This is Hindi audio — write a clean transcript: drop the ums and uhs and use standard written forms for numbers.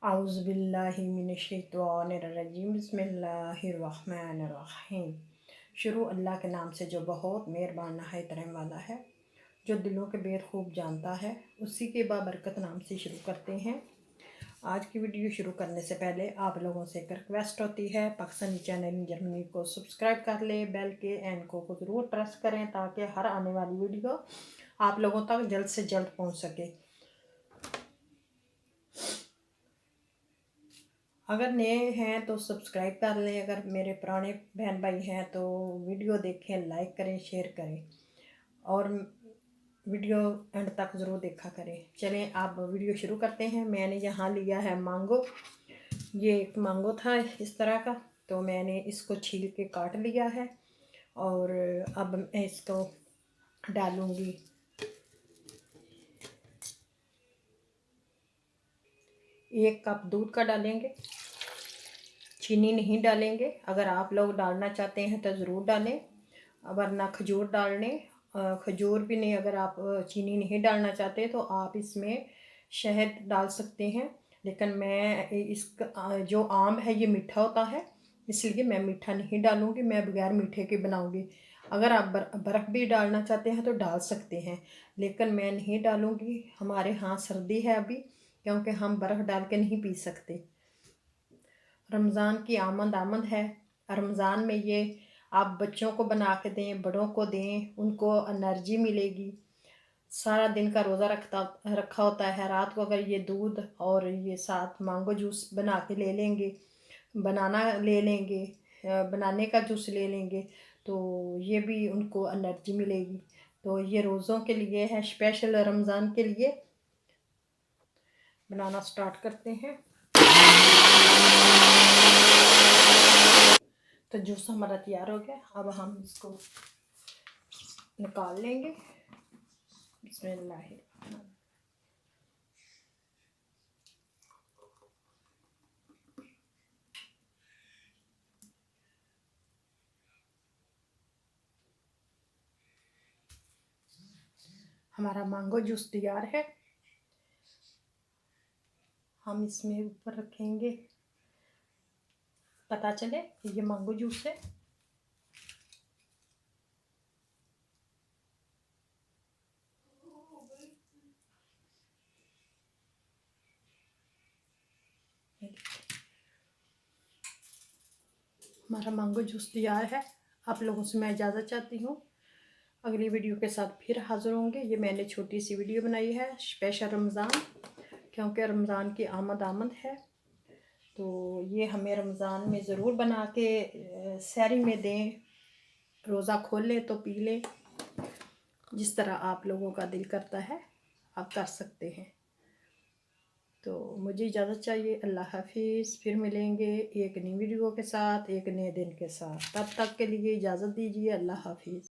आउज़ुबिल्लाहि मिनश्शैतानिर्रजीम बिस्मिल्लाहिर्रहमानिर्रहीम। शुरू अल्लाह के नाम से जो बहुत मेहरबान नहायत रहम वाला है, जो दिलों के बेर खूब जानता है, उसी के बाबरकत नाम से शुरू करते हैं। आज की वीडियो शुरू करने से पहले आप लोगों से एक रिक्वेस्ट होती है, पाकिस्तानी चैनल जर्मनी को सब्सक्राइब कर ले, बेल के एन को ज़रूर प्रेस करें ताकि हर आने वाली वीडियो आप लोगों तक जल्द से जल्द पहुंच सके। अगर नए हैं तो सब्सक्राइब कर लें, अगर मेरे पुराने बहन भाई हैं तो वीडियो देखें, लाइक करें, शेयर करें और वीडियो एंड तक ज़रूर देखा करें। चलें आप वीडियो शुरू करते हैं। मैंने यहाँ लिया है मैंगो। ये एक मैंगो था इस तरह का, तो मैंने इसको छील के काट लिया है और अब मैं इसको डालूँगी। एक कप दूध का डालेंगे, चीनी नहीं डालेंगे। अगर आप लोग डालना चाहते हैं तो ज़रूर डालें, वरना खजूर डाल लें। खजूर भी नहीं, अगर आप चीनी नहीं डालना चाहते तो आप इसमें शहद डाल सकते हैं। लेकिन मैं इसका जो आम है ये मीठा होता है, इसलिए मैं मीठा नहीं डालूँगी, मैं बगैर मीठे की बनाऊँगी। अगर आप बर्फ़ भी डालना चाहते हैं तो डाल सकते हैं, लेकिन मैं नहीं डालूँगी। हमारे यहाँ सर्दी है अभी, क्योंकि हम बर्फ़ डाल के नहीं पी सकते। रमज़ान की आमद है। रमज़ान में ये आप बच्चों को बना के दें, बड़ों को दें, उनको एनर्जी मिलेगी। सारा दिन का रोज़ा रखा होता है, रात को अगर ये दूध और ये साथ मैंगो जूस बना के ले लेंगे, बनाना ले लेंगे, बनाने का जूस ले लेंगे, तो ये भी उनको एनर्जी मिलेगी। तो ये रोज़ों के लिए है, स्पेशल रमज़ान के लिए। बनाना स्टार्ट करते हैं। तो जूस हमारा तैयार हो गया। अब हम इसको निकाल लेंगे। बिस्मिल्लाह। हमारा मैंगो जूस तैयार है। हम इसमें ऊपर रखेंगे, पता चले कि ये मैंगो जूस है। हमारा मैंगो जूस तैयार है। आप लोगों से मैं इजाज़त चाहती हूँ। अगली वीडियो के साथ फिर हाज़िर होंगे। ये मैंने छोटी सी वीडियो बनाई है स्पेशल रमज़ान, क्योंकि रमज़ान की आमद है। तो ये हमें रमज़ान में ज़रूर बना के सहरी में दें, रोज़ा खोल लें तो पी लें। जिस तरह आप लोगों का दिल करता है आप कर सकते हैं। तो मुझे इजाज़त चाहिए। अल्लाह हाफिज़। फिर मिलेंगे एक नई वीडियो के साथ, एक नए दिन के साथ। तब तक के लिए इजाज़त दीजिए। अल्लाह हाफिज़।